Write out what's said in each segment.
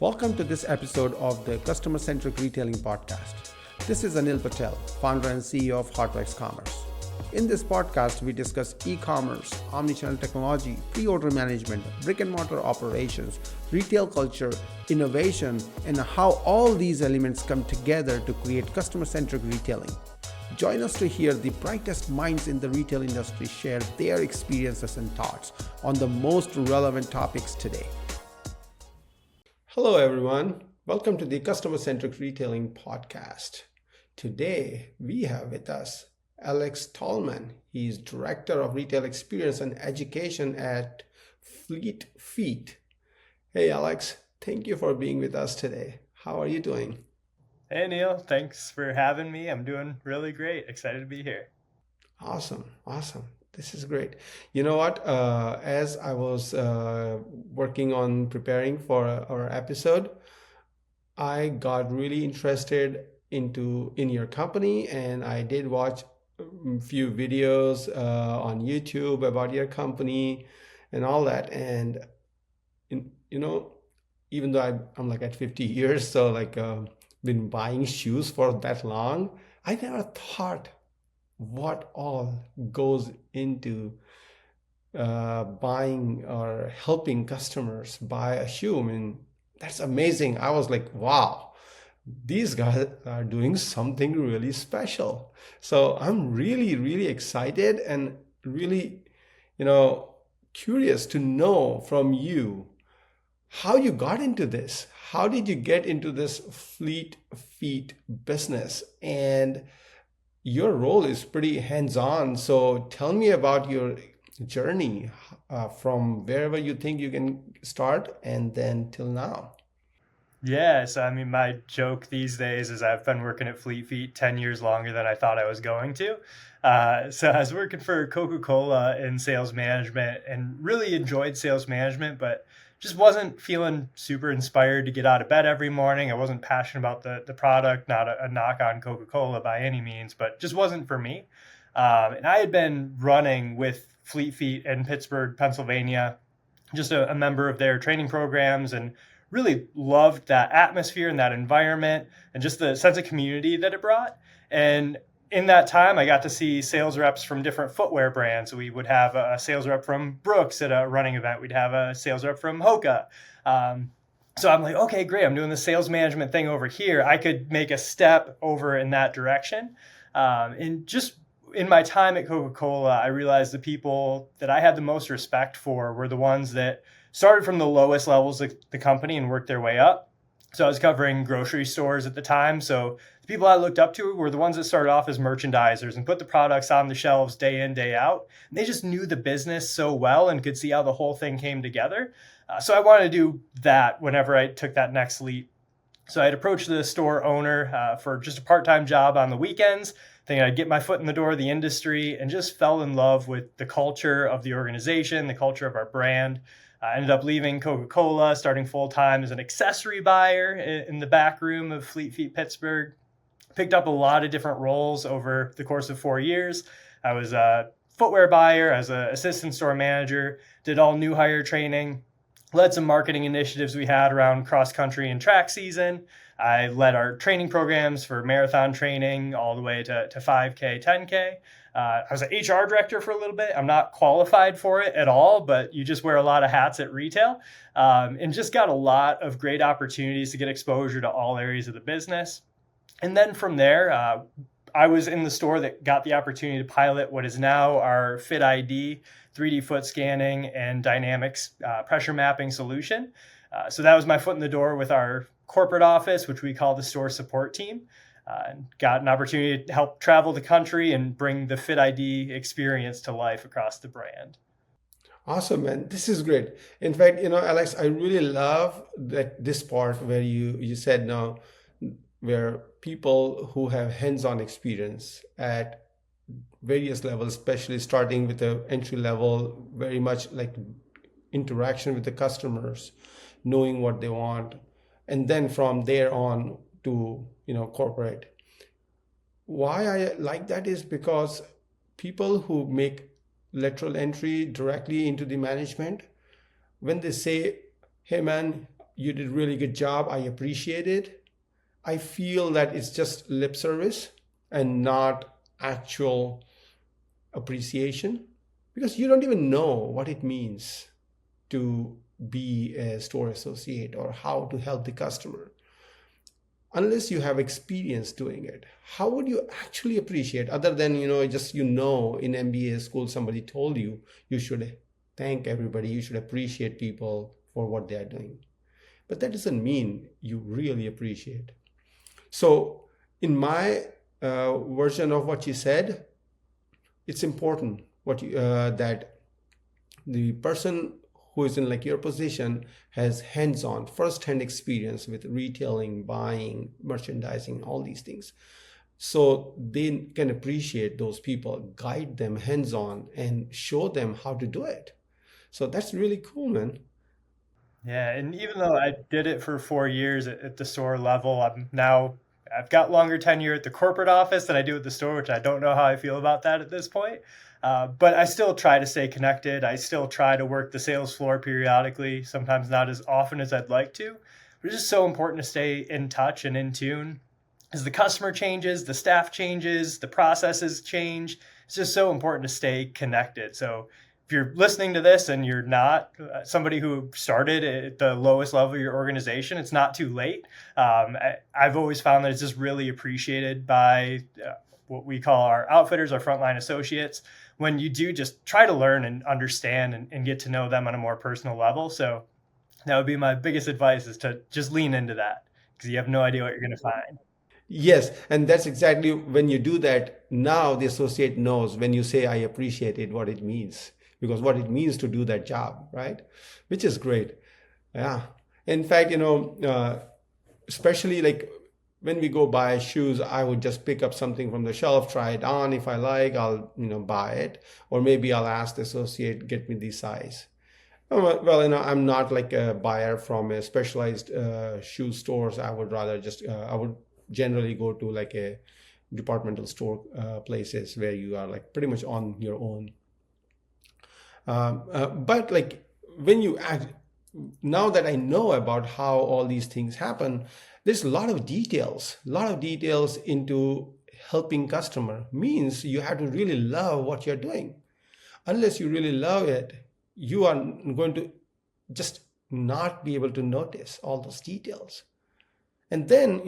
Welcome to this episode of the Customer Centric Retailing Podcast. This is Anil Patel, founder and CEO of Hot eCommerce. In this podcast, we discuss e-commerce, omnichannel technology, pre-order management, brick and mortar operations, retail culture, innovation, and how all these elements come together to create customer-centric retailing. Join us to hear the brightest minds in the retail industry share their experiences and thoughts on the most relevant topics today. Hello, everyone. Welcome to the Customer Centric Retailing Podcast. Today, we have with us Alex Tallman. He's Director of Retail Experience and Education at Fleet Feet. Hey, Alex. Thank you for being with us today. How are you doing? Hey, Neil. Thanks for having me. I'm doing really great. Excited to be here. Awesome. This is great. You know what? As I was working on preparing for our episode, I got really interested in your company, and I did watch a few videos on YouTube about your company and all that. And even though I'm like at 50 years, so been buying shoes for that long, I never thought what all goes into buying or helping customers buy a shoe. I mean, that's amazing. I was like, wow, these guys are doing something really special. So I'm really, really excited and really, curious to know from you how you got into this. How did you get into this Fleet Feet business? And your role is pretty hands-on. So tell me about your journey from wherever you think you can start and then till now. Yeah, so I mean, my joke these days is I've been working at Fleet Feet 10 years longer than I thought I was going to. So I was working for Coca-Cola in sales management and really enjoyed sales management, but just wasn't feeling super inspired to get out of bed every morning. I wasn't passionate about the product, not a knock on Coca-Cola by any means, but just wasn't for me. And I had been running with Fleet Feet in Pittsburgh, Pennsylvania, just a member of their training programs, and really loved that atmosphere and that environment and just the sense of community that it brought. And in that time, I got to see sales reps from different footwear brands. We would have a sales rep from Brooks at a running event. We'd have a sales rep from Hoka. So I'm like, okay, great. I'm doing the sales management thing over here. I could make a step over in that direction. And just in my time at Coca-Cola, I realized the people that I had the most respect for were the ones that started from the lowest levels of the company and worked their way up. So I was covering grocery stores at the time. So the people I looked up to were the ones that started off as merchandisers and put the products on the shelves day in, day out. And they just knew the business so well and could see how the whole thing came together. So I wanted to do that whenever I took that next leap. So I'd approach the store owner for just a part-time job on the weekends, thinking I'd get my foot in the door of the industry, and just fell in love with the culture of the organization, the culture of our brand. I ended up leaving Coca-Cola, starting full-time as an accessory buyer in the back room of Fleet Feet Pittsburgh. Picked up a lot of different roles over the course of 4 years. I was a footwear buyer, as an assistant store manager, did all new hire training, led some marketing initiatives we had around cross-country and track season. I led our training programs for marathon training all the way to 5K, 10K. I was an HR director for a little bit. I'm not qualified for it at all, but you just wear a lot of hats at retail, and just got a lot of great opportunities to get exposure to all areas of the business. And then from there, I was in the store that got the opportunity to pilot what is now our FitID 3D foot scanning and dynamics pressure mapping solution. So that was my foot in the door with our corporate office, which we call the store support team. And got an opportunity to help travel the country and bring the FitID experience to life across the brand. Awesome, man. This is great. In fact, Alex, I really love this part where you said now, where people who have hands-on experience at various levels, especially starting with the entry level, very much like interaction with the customers, knowing what they want, and then from there on to corporate. Why I like that is because people who make lateral entry directly into the management, when they say, hey man, you did a really good job, I appreciate it, I feel that it's just lip service and not actual appreciation, because you don't even know what it means to be a store associate or how to help the customer unless you have experience doing it. How would you actually appreciate, other than just in MBA school somebody told you you should thank everybody, you should appreciate people for what they are doing, but that doesn't mean you really appreciate. So in my version of what you said, it's important that the person who is in like your position has hands-on first-hand experience with retailing, buying, merchandising, all these things, so they can appreciate those people, guide them hands-on and show them how to do it. So that's really cool, man. Yeah, and even though I did it for 4 years at the store level, I've got longer tenure at the corporate office than I do at the store, which I don't know how I feel about that at this point. But I still try to stay connected. I still try to work the sales floor periodically, sometimes not as often as I'd like to. But it's just so important to stay in touch and in tune. As the customer changes, the staff changes, the processes change. It's just so important to stay connected. So if you're listening to this and you're not somebody who started at the lowest level of your organization, it's not too late. I've always found that it's just really appreciated by what we call our outfitters, our frontline associates, when you do just try to learn and understand and get to know them on a more personal level. So that would be my biggest advice, is to just lean into that, because you have no idea what you're going to find. Yes, and that's exactly when you do that. Now the associate knows when you say I appreciate it, what it means, because what it means to do that job, right? Which is great. Yeah. In fact, especially like when we go buy shoes, I would just pick up something from the shelf, try it on. If I like, I'll, buy it. Or maybe I'll ask the associate, get me the size. Well, I'm not like a buyer from a specialized shoe stores. I would rather just, I would generally go to like a departmental store places where you are like pretty much on your own. But like when you act, now that I know about how all these things happen, there's a lot of details into helping customer. Means you have to really love what you're doing. Unless you really love it, you are going to just not be able to notice all those details. And then,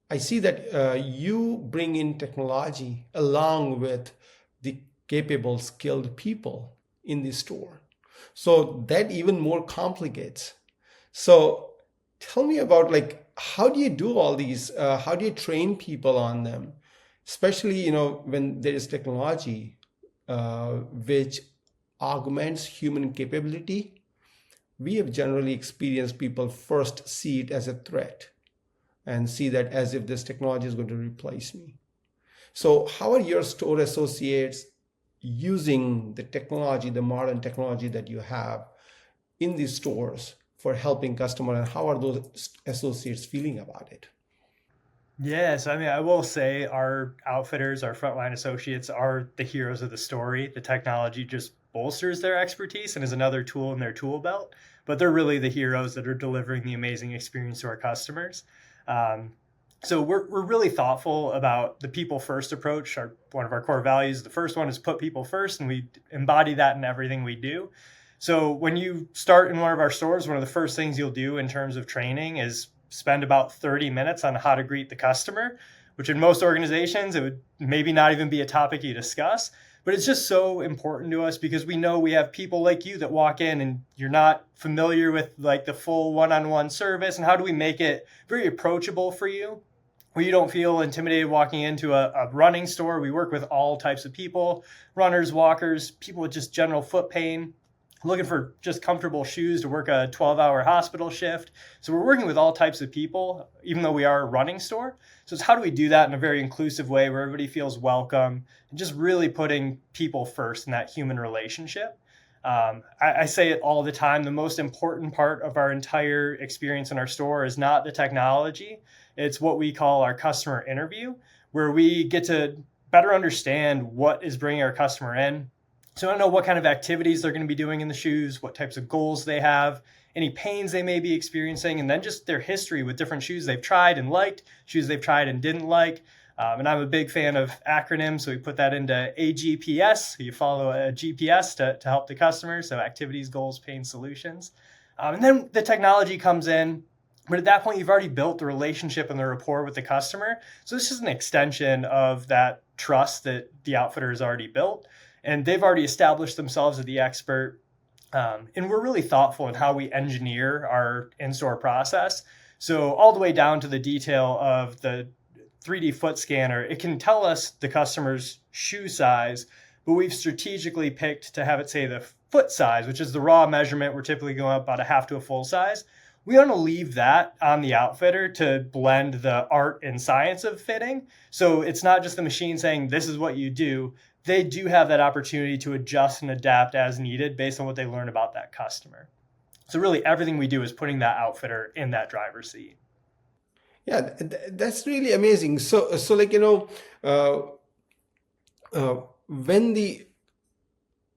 I see that you bring in technology along with the capable, skilled people in the store. So that even more complicates. So tell me about like, how do you do all these? How do you train people on them? Especially, when there is technology which augments human capability. We have generally experienced people first see it as a threat and see that as if this technology is going to replace me. So how are your store associates using the technology, the modern technology that you have in these stores for helping customers, and how are those associates feeling about it? Yes, I mean, I will say our outfitters, our frontline associates are the heroes of the story. The technology just bolsters their expertise and is another tool in their tool belt, but they're really the heroes that are delivering the amazing experience to our customers. Um, so we're really thoughtful about the people first approach. One of our core values, the first one is put people first, and we embody that in everything we do. So when you start in one of our stores, one of the first things you'll do in terms of training is spend about 30 minutes on how to greet the customer, which in most organizations, it would maybe not even be a topic you discuss. But it's just so important to us because we know we have people like you that walk in and you're not familiar with like the full one-on-one service. And how do we make it very approachable for you, where you don't feel intimidated walking into a running store? We work with all types of people, runners, walkers, people with just general foot pain, looking for just comfortable shoes to work a 12-hour hospital shift. So we're working with all types of people, even though we are a running store. So it's how do we do that in a very inclusive way where everybody feels welcome, and just really putting people first in that human relationship. I say it all the time. The most important part of our entire experience in our store is not the technology. It's what we call our customer interview, where we get to better understand what is bringing our customer in, So I know what kind of activities they're going to be doing in the shoes, what types of goals they have, any pains they may be experiencing, and then just their history with different shoes they've tried and liked, shoes they've tried and didn't like. And I'm a big fan of acronyms, so we put that into AGPS. So you follow a GPS to help the customer. So activities, goals, pains, solutions. And then the technology comes in. But at that point, you've already built the relationship and the rapport with the customer. So this is an extension of that trust that the outfitter has already built. And they've already established themselves as the expert. And we're really thoughtful in how we engineer our in-store process. So all the way down to the detail of the 3D foot scanner, it can tell us the customer's shoe size, but we've strategically picked to have it say the foot size, which is the raw measurement. We're typically going up about a half to a full size. We want to leave that on the outfitter to blend the art and science of fitting. So it's not just the machine saying, this is what you do. They do have that opportunity to adjust and adapt as needed based on what they learn about that customer. So really everything we do is putting that outfitter in that driver's seat. Yeah, that's really amazing. So like, when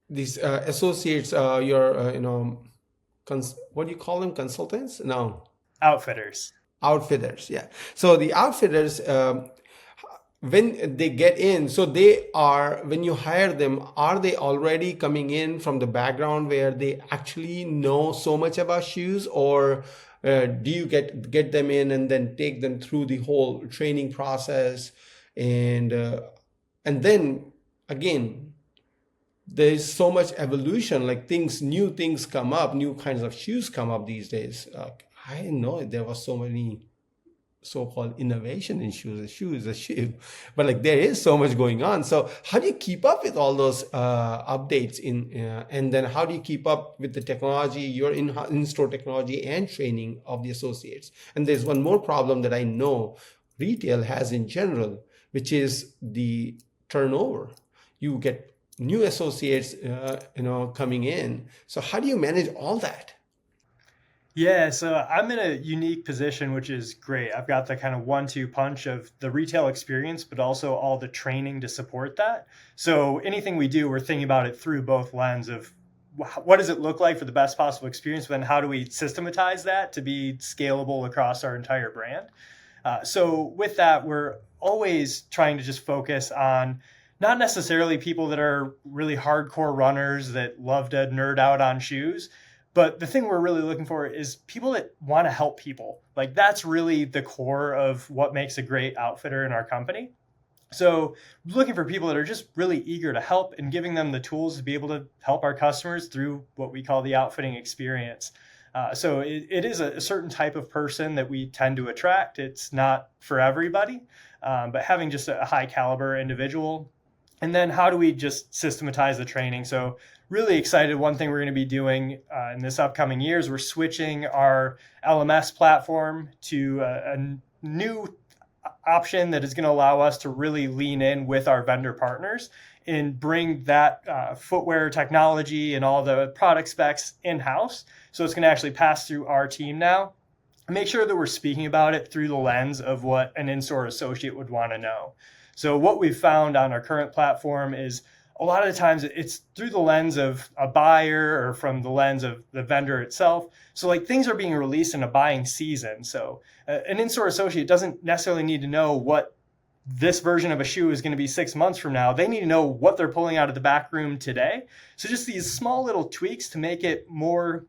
these associates, your, what do you call them? Consultants? No, Outfitters. outfitters. Yeah. So the outfitters, when they get in, so they are, when you hire them, are they already coming in from the background where they actually know so much about shoes, or do you get them in and then take them through the whole training process, and and then again, there's so much evolution, like new things come up, new kinds of shoes come up these days. I didn't know there was so many so-called innovation in shoes. A shoe is a shoe, but like there is so much going on. So how do you keep up with all those updates and then how do you keep up with the technology, your in-store technology and training of the associates? And there's one more problem that I know retail has in general, which is the turnover. You get new associates, coming in. So how do you manage all that? Yeah, so I'm in a unique position, which is great. I've got the kind of 1-2 punch of the retail experience, but also all the training to support that. So anything we do, we're thinking about it through both lens of what does it look like for the best possible experience, but then how do we systematize that to be scalable across our entire brand? So with that, we're always trying to just focus on not necessarily people that are really hardcore runners that love to nerd out on shoes. But the thing we're really looking for is people that want to help people. Like that's really the core of what makes a great outfitter in our company. So looking for people that are just really eager to help and giving them the tools to be able to help our customers through what we call the outfitting experience. So it is a certain type of person that we tend to attract. It's not for everybody, but having just a high caliber individual. And then how do we just systematize the training? So really excited. One thing we're going to be doing in this upcoming year is we're switching our LMS platform to a new option that is going to allow us to really lean in with our vendor partners and bring that footwear technology and all the product specs in-house. So it's going to actually pass through our team now. Make sure that we're speaking about it through the lens of what an in-store associate would want to know. So what we've found on our current platform is a lot of the times it's through the lens of a buyer or from the lens of the vendor itself. So like things are being released in a buying season. So an in-store associate doesn't necessarily need to know what this version of a shoe is going to be 6 months from now. They need to know what they're pulling out of the back room today. So just these small little tweaks to make it more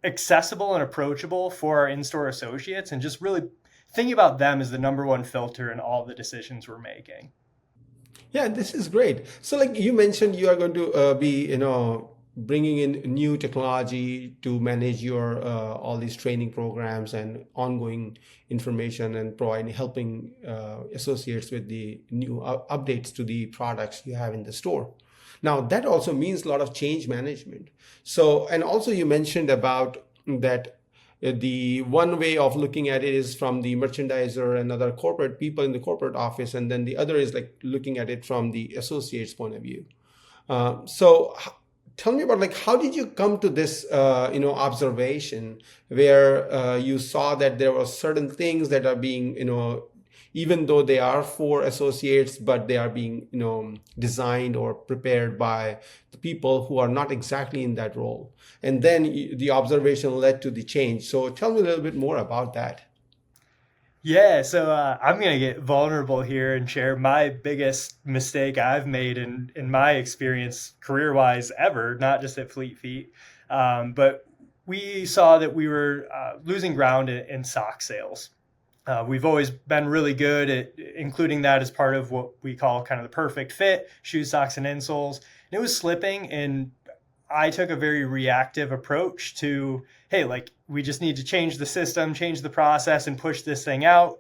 accessible and approachable for our in-store associates and just really thinking about them as the number one filter in all the decisions we're making. Yeah, this is great. So like you mentioned, you are going to be, bringing in new technology to manage your all these training programs and ongoing information and helping associates with the new updates to the products you have in the store. Now that also means a lot of change management. So, and also you mentioned about that the one way of looking at it is from the merchandiser and other corporate people in the corporate office, and then the other is like looking at it from the associate's point of view. So tell me about like how did you come to this observation where you saw that there were certain things that are being even though they are for associates, but they are being, designed or prepared by the people who are not exactly in that role. And then the observation led to the change. So tell me a little bit more about that. Yeah, so I'm gonna get vulnerable here and share my biggest mistake I've made in my experience career wise ever, not just at Fleet Feet. But we saw that we were losing ground in sock sales. We've always been really good at including that as part of what we call kind of the perfect fit: shoes, socks, and insoles. And it was slipping, and I took a very reactive approach to, hey, like we just need to change the system, change the process, and push this thing out.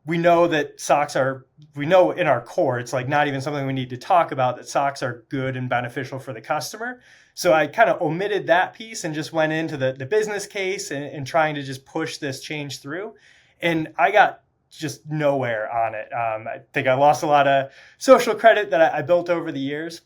We know that socks are, we know in our core, it's like not even something we need to talk about, that socks are good and beneficial for the customer. So I kind of omitted that piece and just went into the business case and trying to just push this change through. And I got just nowhere on it. I think I lost a lot of social credit that I built over the years.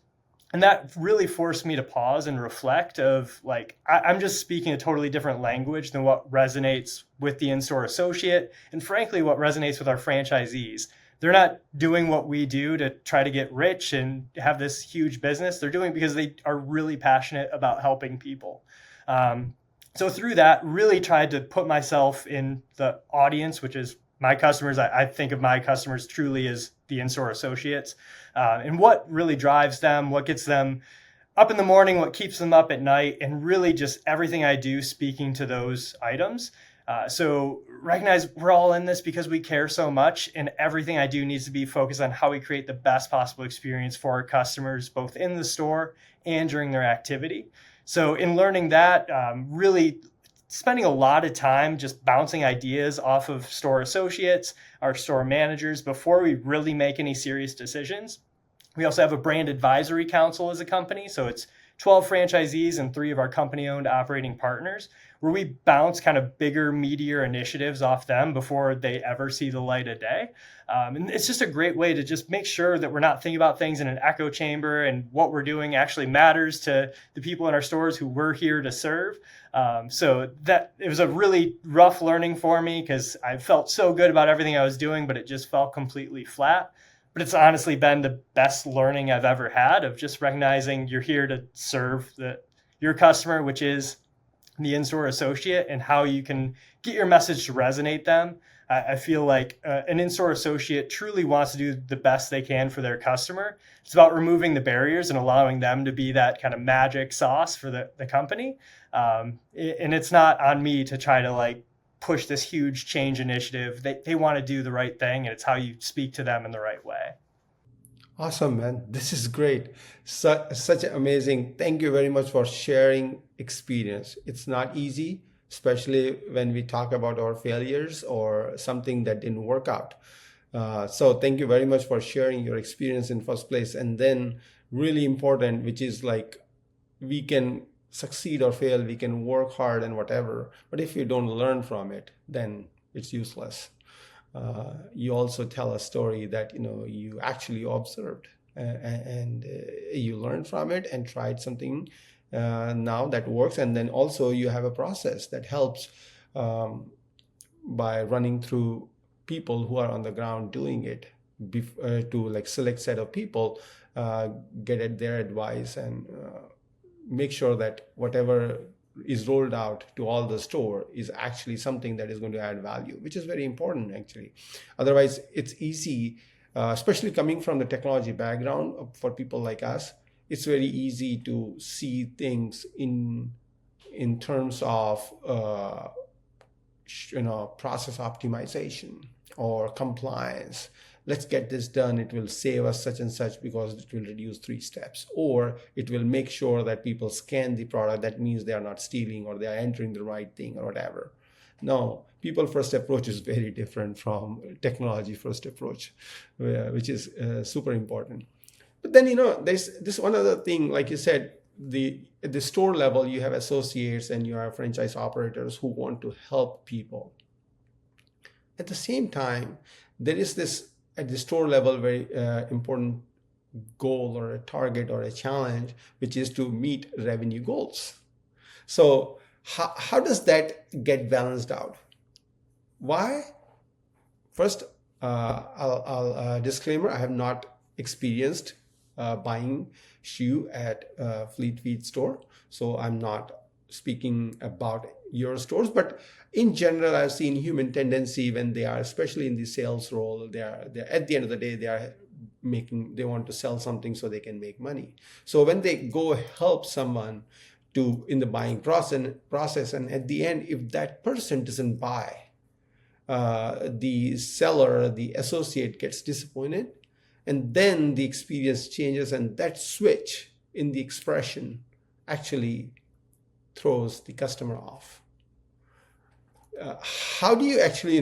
And that really forced me to pause and reflect of like, I'm just speaking a totally different language than what resonates with the in-store associate. And frankly, what resonates with our franchisees. They're not doing what we do to try to get rich and have this huge business. They're doing it because they are really passionate about helping people. So through that, really tried to put myself in the audience, which is my customers. I think of my customers truly as the in-store associates, and what really drives them, what gets them up in the morning, what keeps them up at night, and really just everything I do speaking to those items. So recognize we're all in this because we care so much, and everything I do needs to be focused on how we create the best possible experience for our customers, both in the store and during their activity. So in learning that, really spending a lot of time just bouncing ideas off of store associates, our store managers, before we really make any serious decisions. We also have a brand advisory council as a company. So it's 12 franchisees and 3 of our company-owned operating partners, where we bounce kind of bigger, meatier initiatives off them before they ever see the light of day. And it's just a great way to just make sure that we're not thinking about things in an echo chamber, and what we're doing actually matters to the people in our stores who we're here to serve. So that it was a really rough learning for me because I felt so good about everything I was doing, but it just felt completely flat. But it's honestly been the best learning I've ever had, of just recognizing you're here to serve your customer, which is the in-store associate, and how you can get your message to resonate them. I feel like an in-store associate truly wants to do the best they can for their customer. It's about removing the barriers and allowing them to be that kind of magic sauce for the company. And it's not on me to try to like push this huge change initiative. They want to do the right thing, and it's how you speak to them in the right way. Awesome, man. This is great. Such amazing. Thank you very much for sharing experience. It's not easy, especially when we talk about our failures or something that didn't work out. So thank you very much for sharing your experience in first place. And then really important, which is like we can succeed or fail, we can work hard and whatever. But if you don't learn from it, then it's useless. You also tell a story that you actually observed, and you learned from it and tried something now that works. And then also you have a process that helps by running through people who are on the ground doing it, to like select set of people, get at their advice, and make sure that whatever is rolled out to all the store is actually something that is going to add value, which is very important actually. Otherwise, it's easy, especially coming from the technology background, for people like us, it's very easy to see things in terms of process optimization or compliance. Let's get this done. It will save us such and such because it will reduce 3 steps, or it will make sure that people scan the product. That means they are not stealing, or they are entering the right thing, or whatever. No, people first approach is very different from technology first approach, which is super important. But then, there's this one other thing, like you said, at the store level, you have associates and you have franchise operators who want to help people. At the same time, there is this, at the store level, very important goal or a target or a challenge, which is to meet revenue goals. So how does that get balanced out? Why? First, I'll disclaimer, I have not experienced buying shoe at Fleet Feet store, so I'm not speaking about your stores, but in general, I've seen human tendency when they are, especially in the sales role, they're at the end of the day, they want to sell something so they can make money. So when they go help someone to in the buying process, and at the end, if that person doesn't buy, the seller, the associate gets disappointed, and then the experience changes, and that switch in the expression actually throws the customer off. How do you actually,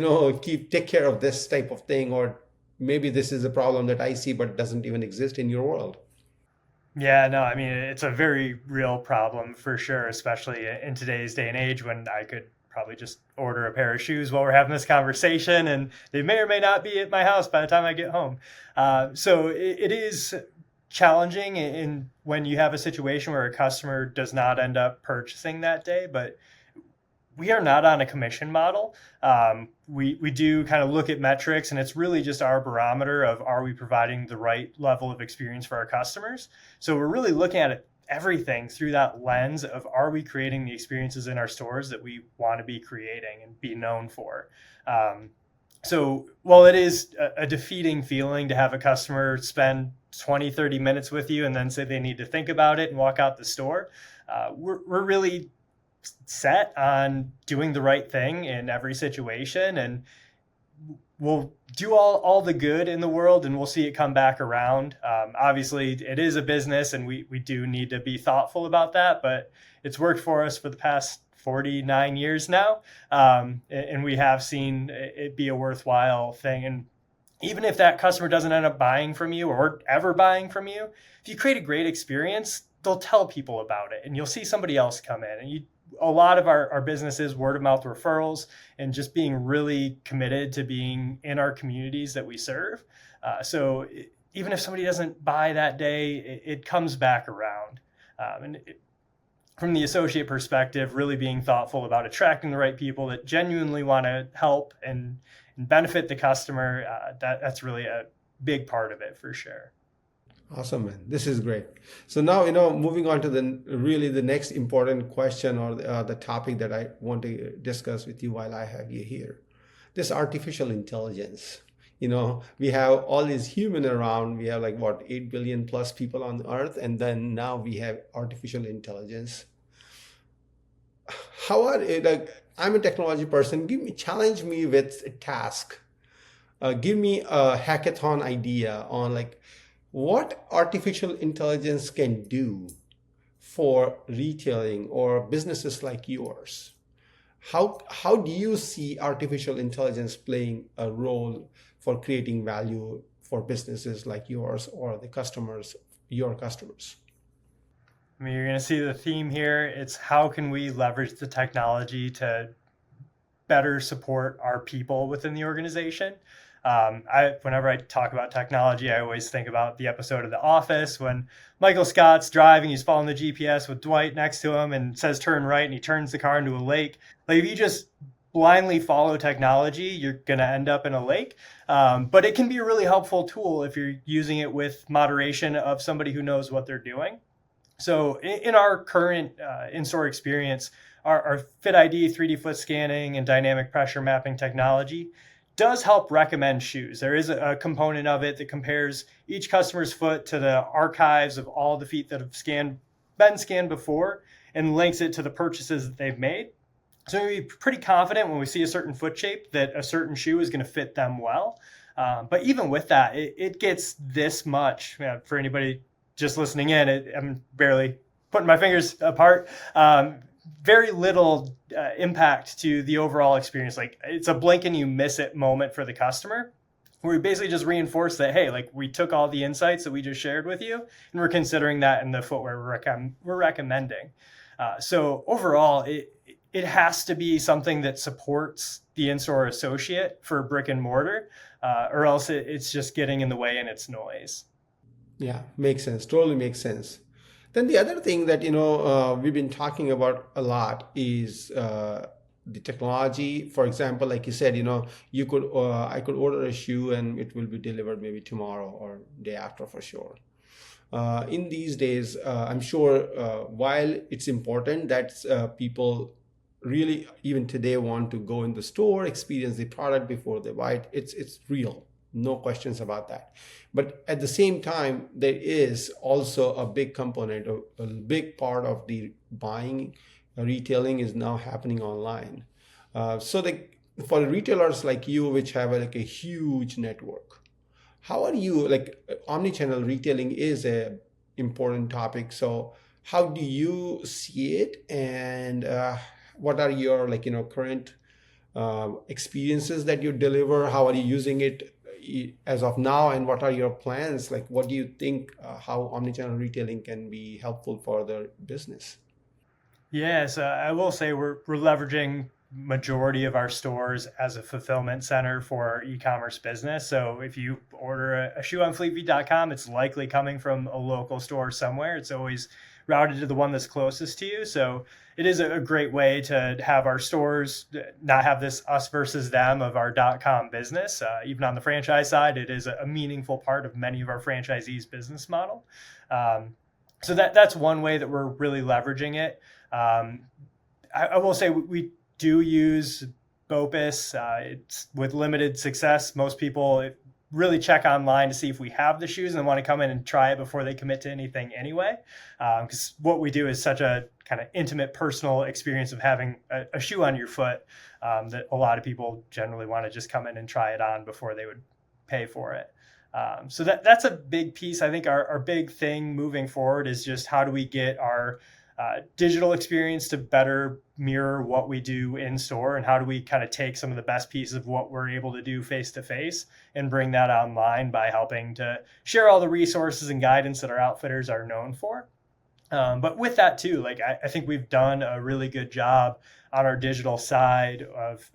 take care of this type of thing, or maybe this is a problem that I see but doesn't even exist in your world? Yeah, no, I mean, it's a very real problem for sure, especially in today's day and age when I could probably just order a pair of shoes while we're having this conversation and they may or may not be at my house by the time I get home. So it is challenging in when you have a situation where a customer does not end up purchasing that day, but we are not on a commission model. We do kind of look at metrics, and it's really just our barometer of are we providing the right level of experience for our customers. So we're really looking at it, everything through that lens of are we creating the experiences in our stores that we want to be creating and be known for. So while it is a defeating feeling to have a customer spend 20, 30 minutes with you and then say they need to think about it and walk out the store, we're really set on doing the right thing in every situation, and we'll do all the good in the world and we'll see it come back around. Obviously it is a business and we do need to be thoughtful about that, but it's worked for us for the past 49 years now. And we have seen it be a worthwhile thing. And even if that customer doesn't end up buying from you or ever buying from you, if you create a great experience, they'll tell people about it and you'll see somebody else come in. And a lot of our business is word of mouth referrals and just being really committed to being in our communities that we serve. So even if somebody doesn't buy that day, it comes back around. From the associate perspective, really being thoughtful about attracting the right people that genuinely want to help and benefit the customer, that's really a big part of it for sure. Awesome, man. This is great. So now, moving on to the next important question, or the topic that I want to discuss with you while I have you here. This artificial intelligence. We have all these human around. We have like what, 8 billion plus people on earth. And then now we have artificial intelligence. How are it, like, I'm a technology person. Challenge me with a task. Give me a hackathon idea on like, what artificial intelligence can do for retailing or businesses like yours. How do you see artificial intelligence playing a role for creating value for businesses like yours or your customers? I mean, you're going to see the theme here. It's how can we leverage the technology to better support our people within the organization. Whenever I talk about technology, I always think about the episode of The Office when Michael Scott's driving, he's following the GPS with Dwight next to him and says turn right, and he turns the car into a lake. Like if you just blindly follow technology, you're going to end up in a lake. But it can be a really helpful tool if you're using it with moderation of somebody who knows what they're doing. So in our current in-store experience, our FitID 3D foot scanning and dynamic pressure mapping technology does help recommend shoes. There is a component of it that compares each customer's foot to the archives of all the feet that have been scanned before and links it to the purchases that they've made. So we're pretty confident when we see a certain foot shape that a certain shoe is going to fit them well. But even with that, it gets this much. For anybody just listening in, I'm barely putting my fingers apart. Very little impact to the overall experience. Like it's a blink and you miss it moment for the customer, where we basically just reinforce that, hey, like we took all the insights that we just shared with you and we're considering that in the footwear we're recommending. So overall, it has to be something that supports the in-store associate for brick and mortar, or else it's just getting in the way and it's noise. Yeah, makes sense. Totally makes sense. Then the other thing that we've been talking about a lot is the technology. For example, like you said, you could I could order a shoe and it will be delivered maybe tomorrow or day after for sure. In these days, I'm sure while it's important that people really even today want to go in the store, experience the product before they buy it, it's real, no questions about that. But at the same time, there is also a big component, a big part of the buying, retailing is now happening online. So for retailers like you, which have like a huge network, how are you like omnichannel retailing is a important topic. So how do you see it, and what are your current experiences that you deliver? How are you using it as of now, and what are your plans? Like, what do you think how omnichannel retailing can be helpful for the business? Yeah, so I will say we're leveraging majority of our stores as a fulfillment center for our e-commerce business. So if you order a shoe on fleetfeet.com, it's likely coming from a local store somewhere. It's always routed to the one that's closest to you. So it is a great way to have our stores not have this us versus them of our .com business. Even on the franchise side, it is a meaningful part of many of our franchisees' business model. So that's one way that we're really leveraging it. I will say we do use BOPIS. It's with limited success. Most people really check online to see if we have the shoes and want to come in and try it before they commit to anything anyway. Because what we do is such a kind of intimate, personal experience of having a shoe on your foot that a lot of people generally want to just come in and try it on before they would pay for it. So that's a big piece. I think our big thing moving forward is just how do we get our digital experience to better mirror what we do in store, and how do we kind of take some of the best pieces of what we're able to do face to face and bring that online by helping to share all the resources and guidance that our outfitters are known for. But with that too, like I think we've done a really good job on our digital side of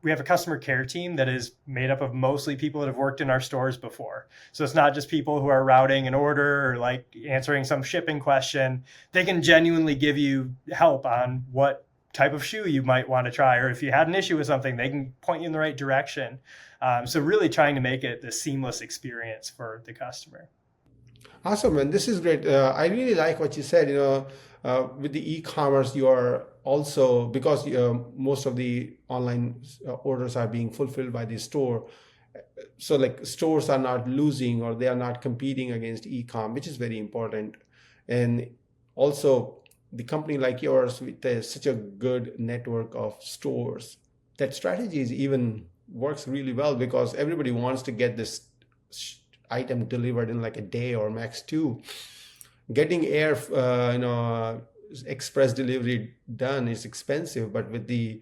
we have a customer care team that is made up of mostly people that have worked in our stores before. So it's not just people who are routing an order or like answering some shipping question. They can genuinely give you help on what type of shoe you might want to try, or if you had an issue with something, they can point you in the right direction. So really trying to make it the seamless experience for the customer. Awesome, and this is great. I really like what you said. With the e-commerce, you are also, because most of the online orders are being fulfilled by the store. So like stores are not losing, or they are not competing against e-com, which is very important. And also the company like yours with such a good network of stores, that strategy is even works really well, because everybody wants to get this item delivered in like a day or max two. Getting express delivery done is expensive, but with the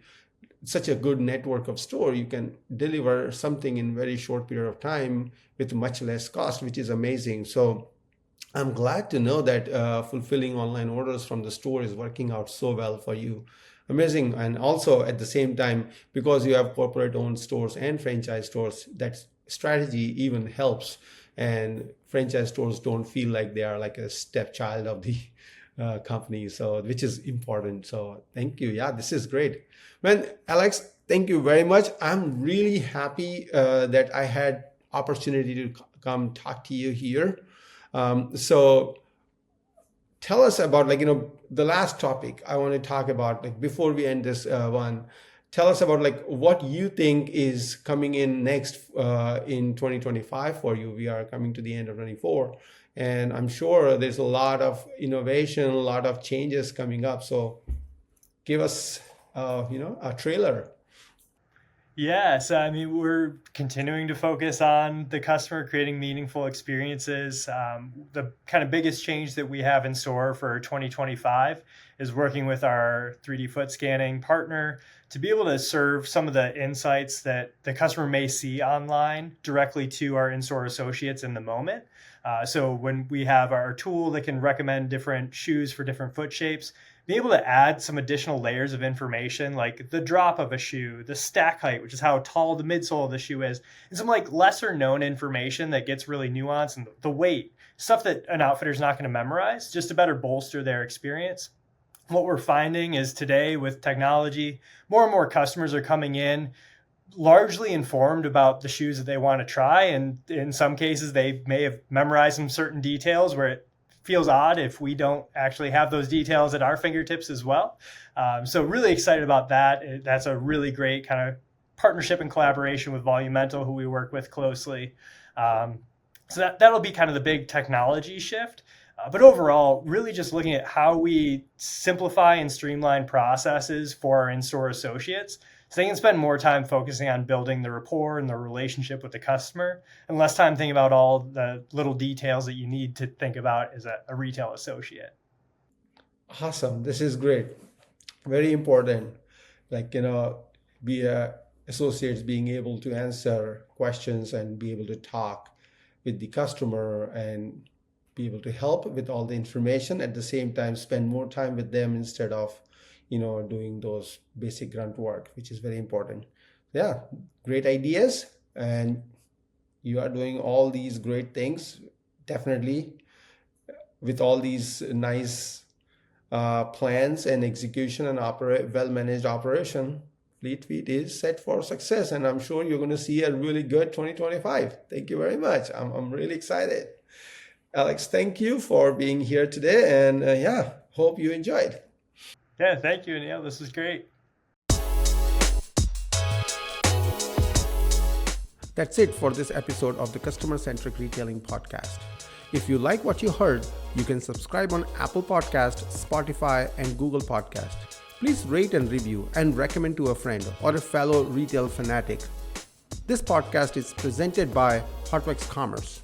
such a good network of store, you can deliver something in very short period of time with much less cost, which is amazing. So I'm glad to know that fulfilling online orders from the store is working out so well for you. Amazing. And also at the same time, because you have corporate owned stores and franchise stores, that strategy even helps. And franchise stores don't feel like they are like a stepchild of the company, so which is important. So thank you. Yeah, this is great. Man, Alex, thank you very much. I'm really happy that I had opportunity to come talk to you here. So tell us about the last topic I want to talk about, like before we end this one. Tell us about like what you think is coming in next in 2025 for you. We are coming to the end of 24, and I'm sure there's a lot of innovation, a lot of changes coming up. So give us a trailer. Yes, I mean, we're continuing to focus on the customer, creating meaningful experiences. The kind of biggest change that we have in store for 2025 is working with our 3D foot scanning partner to be able to serve some of the insights that the customer may see online directly to our in-store associates in the moment. So when we have our tool that can recommend different shoes for different foot shapes, be able to add some additional layers of information like the drop of a shoe, the stack height, which is how tall the midsole of the shoe is, and some like lesser known information that gets really nuanced, and the weight, stuff that an outfitter's not going to memorize, just to better bolster their experience. what we're finding is today with technology, more and more customers are coming in largely informed about the shoes that they want to try. And in some cases, they may have memorized some certain details where it feels odd if we don't actually have those details at our fingertips as well. So really excited about that. That's a really great kind of partnership and collaboration with Volumental, who we work with closely. So that'll be kind of the big technology shift. But overall, really just looking at how we simplify and streamline processes for our in-store associates so they can spend more time focusing on building the rapport and the relationship with the customer and less time thinking about all the little details that you need to think about as a retail associate. Awesome. This is great. Very important. Like, be associates being able to answer questions and be able to talk with the customer and be able to help with all the information at the same time, spend more time with them instead of, doing those basic grunt work, which is very important. Yeah, great ideas. And you are doing all these great things, definitely, with all these nice plans and execution and operate well-managed operation. Fleet Feet is set for success, and I'm sure you're going to see a really good 2025. Thank you very much. I'm really excited. Alex, thank you for being here today, and yeah, hope you enjoyed. Yeah, thank you, Neil. This is great. That's it for this episode of the Customer Centric Retailing Podcast. If you like what you heard, you can subscribe on Apple Podcast, Spotify, and Google Podcast. Please rate and review and recommend to a friend or a fellow retail fanatic. This podcast is presented by Hotworks Commerce.